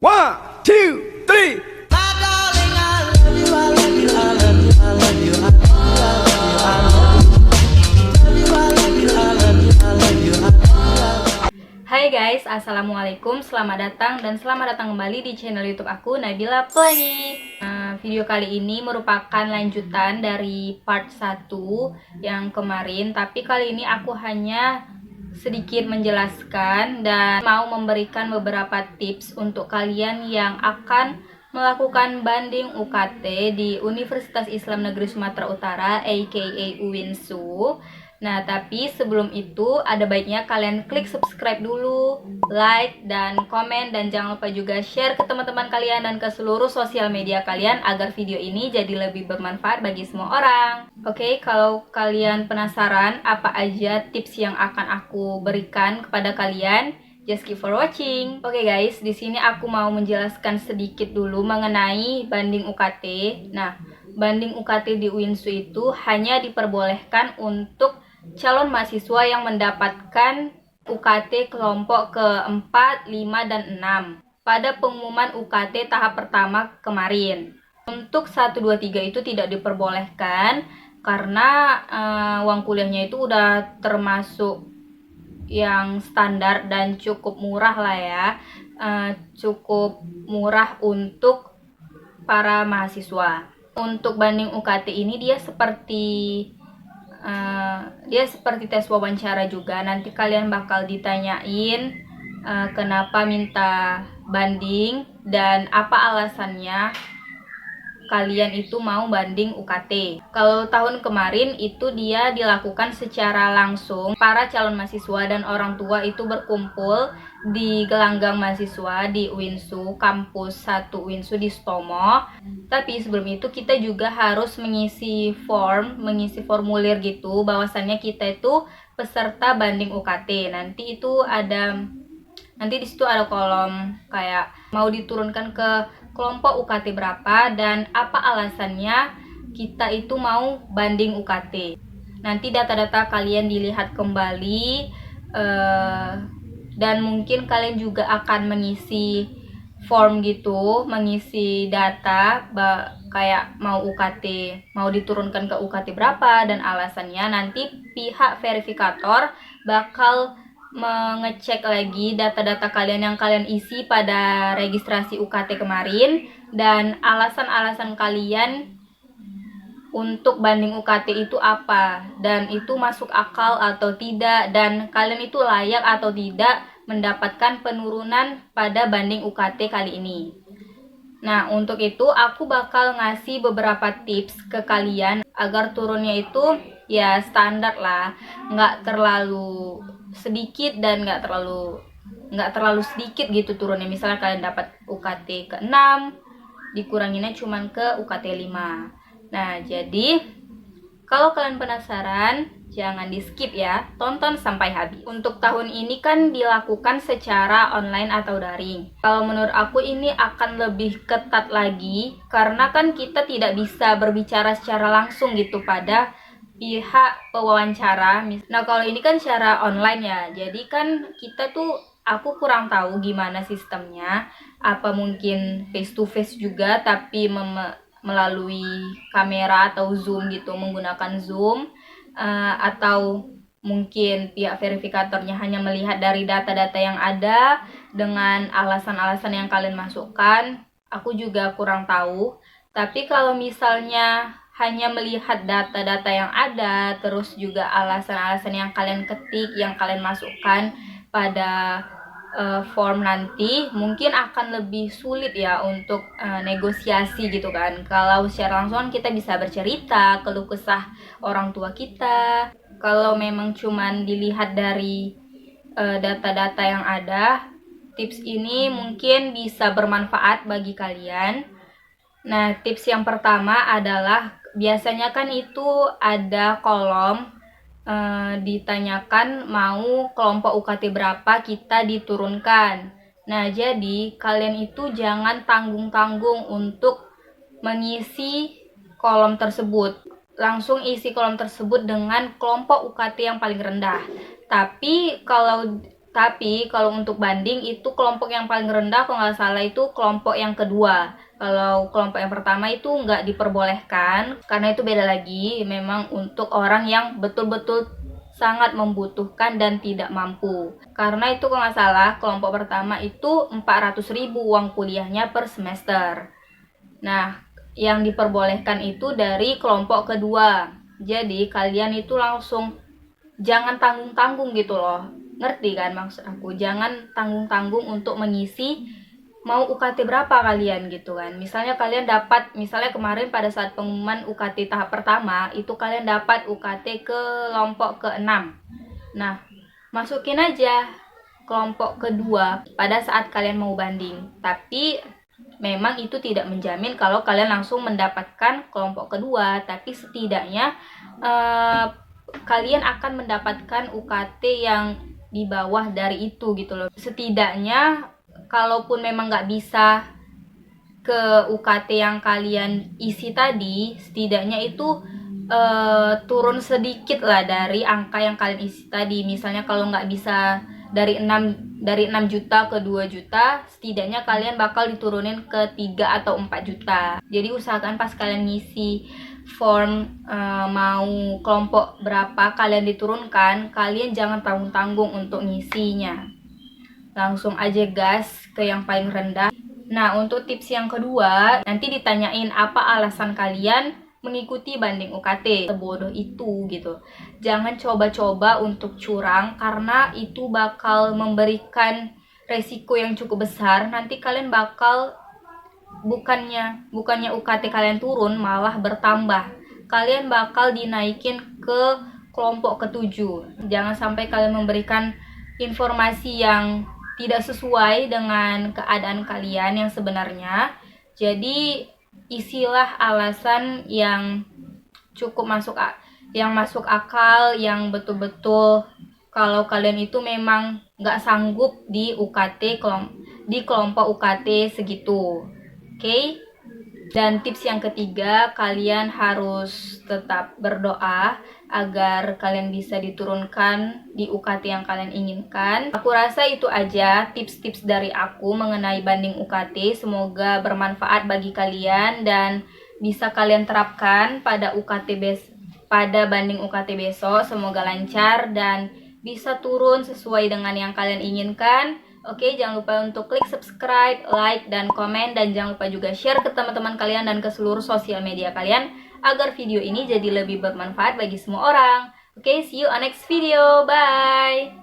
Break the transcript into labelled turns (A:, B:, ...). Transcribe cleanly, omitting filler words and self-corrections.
A: One, two, three.
B: Hai guys, assalamualaikum, selamat datang kembali di channel YouTube aku, Nabila Play. Video kali ini merupakan lanjutan dari part 1 yang kemarin, tapi kali ini aku hanya sedikit menjelaskan dan mau memberikan beberapa tips untuk kalian yang akan melakukan banding UKT di Universitas Islam Negeri Sumatera Utara aka UINSU. Nah, tapi sebelum itu ada baiknya kalian klik subscribe dulu, like, dan komen, dan jangan lupa juga share ke teman-teman kalian dan ke seluruh sosial media kalian agar video ini jadi lebih bermanfaat bagi semua orang. Oke, kalau kalian penasaran apa aja tips yang akan aku berikan kepada kalian, just keep for watching. Oke guys, di sini aku mau menjelaskan sedikit dulu mengenai banding UKT. Nah, banding UKT di UINSU itu hanya diperbolehkan untuk calon mahasiswa yang mendapatkan UKT kelompok ke-4, 5, dan 6 pada pengumuman UKT tahap pertama kemarin. Untuk 1, 2, 3 itu tidak diperbolehkan karena uang kuliahnya itu udah termasuk yang standar dan cukup murah lah ya. Cukup murah untuk para mahasiswa. Untuk banding UKT ini dia seperti tes wawancara juga. Nanti kalian bakal ditanyain kenapa minta banding dan apa alasannya kalian itu mau banding UKT. Kalau tahun kemarin itu dia dilakukan secara langsung. Para calon mahasiswa dan orang tua itu berkumpul di gelanggang mahasiswa di UINSU, kampus 1 UINSU di Sutomo. Tapi sebelum itu kita juga harus mengisi formulir gitu, bahwasannya kita itu peserta banding UKT. Nanti di situ ada kolom kayak mau diturunkan ke kelompok UKT berapa dan apa alasannya kita itu mau banding UKT. Nanti data-data kalian dilihat kembali dan mungkin kalian juga akan mengisi form gitu, mengisi data kayak mau UKT, mau diturunkan ke UKT berapa dan alasannya. Nanti pihak verifikator bakal mengecek lagi data-data kalian yang kalian isi pada registrasi UKT kemarin dan alasan-alasan kalian untuk banding UKT itu apa dan itu masuk akal atau tidak dan kalian itu layak atau tidak mendapatkan penurunan pada banding UKT kali ini. Nah, untuk itu aku bakal ngasih beberapa tips ke kalian agar turunnya itu ya standar lah, nggak terlalu sedikit dan nggak terlalu sedikit gitu turunnya. Misalnya kalian dapat UKT ke-6 dikuranginnya cuman ke UKT 5. Nah, jadi kalau kalian penasaran jangan di skip ya, tonton sampai habis. Untuk tahun ini kan dilakukan secara online atau daring. Kalau menurut aku ini akan lebih ketat lagi karena kan kita tidak bisa berbicara secara langsung gitu pada pihak pewawancara. Nah, kalau ini kan secara online ya, jadi kan aku kurang tahu gimana sistemnya, apa mungkin face to face juga tapi melalui kamera atau Zoom gitu, menggunakan Zoom, atau mungkin pihak verifikatornya hanya melihat dari data-data yang ada dengan alasan-alasan yang kalian masukkan. Aku juga kurang tahu. Tapi kalau misalnya hanya melihat data-data yang ada, terus juga alasan-alasan yang kalian ketik, yang kalian masukkan pada form nanti, mungkin akan lebih sulit ya untuk negosiasi gitu kan. Kalau secara langsung kita bisa bercerita, keluh kesah orang tua kita. Kalau memang cuman dilihat dari data-data yang ada, tips ini mungkin bisa bermanfaat bagi kalian. Nah, tips yang pertama adalah biasanya kan itu ada kolom ditanyakan mau kelompok UKT berapa kita diturunkan. Nah, jadi kalian itu jangan tanggung-tanggung untuk mengisi kolom tersebut. Langsung isi kolom tersebut dengan kelompok UKT yang paling rendah. Tapi kalau Tapi kalau untuk banding itu kelompok yang paling rendah kalau nggak salah itu kelompok yang kedua. Kalau kelompok yang pertama itu nggak diperbolehkan karena itu beda lagi. Memang untuk orang yang betul-betul sangat membutuhkan dan tidak mampu. Karena itu kalau nggak salah kelompok pertama itu 400.000 uang kuliahnya per semester. Nah, yang diperbolehkan itu dari kelompok kedua. Jadi kalian itu langsung jangan tanggung-tanggung gitu loh. Ngerti kan maksud aku? Jangan tanggung-tanggung untuk mengisi mau UKT berapa kalian gitu kan. Misalnya kalian dapat, misalnya kemarin pada saat pengumuman UKT tahap pertama, itu kalian dapat UKT kelompok ke-6. Nah, masukin aja kelompok kedua pada saat kalian mau banding. Tapi memang itu tidak menjamin kalau kalian langsung mendapatkan kelompok kedua, tapi setidaknya kalian akan mendapatkan UKT yang di bawah dari itu gitu loh. Setidaknya kalaupun memang nggak bisa ke UKT yang kalian isi tadi, setidaknya itu turun sedikit lah dari angka yang kalian isi tadi. Misalnya kalau nggak bisa dari 6 juta ke 2 juta, setidaknya kalian bakal diturunin ke 3 atau 4 juta. Jadi usahakan pas kalian ngisi form mau kelompok berapa kalian diturunkan, kalian jangan tanggung-tanggung untuk ngisinya. Langsung aja gas ke yang paling rendah. Nah, untuk tips yang kedua, nanti ditanyain apa alasan kalian mengikuti banding UKT. Sebodoh itu gitu. Jangan coba-coba untuk curang karena itu bakal memberikan resiko yang cukup besar. Nanti kalian bakal bukannya UKT kalian turun, malah bertambah. Kalian bakal dinaikin ke kelompok ketujuh. Jangan sampai kalian memberikan informasi yang tidak sesuai dengan keadaan kalian yang sebenarnya. Jadi isilah alasan yang cukup masuk akal, yang betul-betul kalau kalian itu memang nggak sanggup di di kelompok UKT segitu. Oke? Dan tips yang ketiga, kalian harus tetap berdoa agar kalian bisa diturunkan di UKT yang kalian inginkan. Aku rasa itu aja tips-tips dari aku mengenai banding UKT. Semoga bermanfaat bagi kalian dan bisa kalian terapkan pada pada banding UKT besok. Semoga lancar dan bisa turun sesuai dengan yang kalian inginkan. Oke, jangan lupa untuk klik subscribe, like, dan komen. Dan jangan lupa juga share ke teman-teman kalian dan ke seluruh sosial media kalian agar video ini jadi lebih bermanfaat bagi semua orang. Oke, see you on next video. Bye!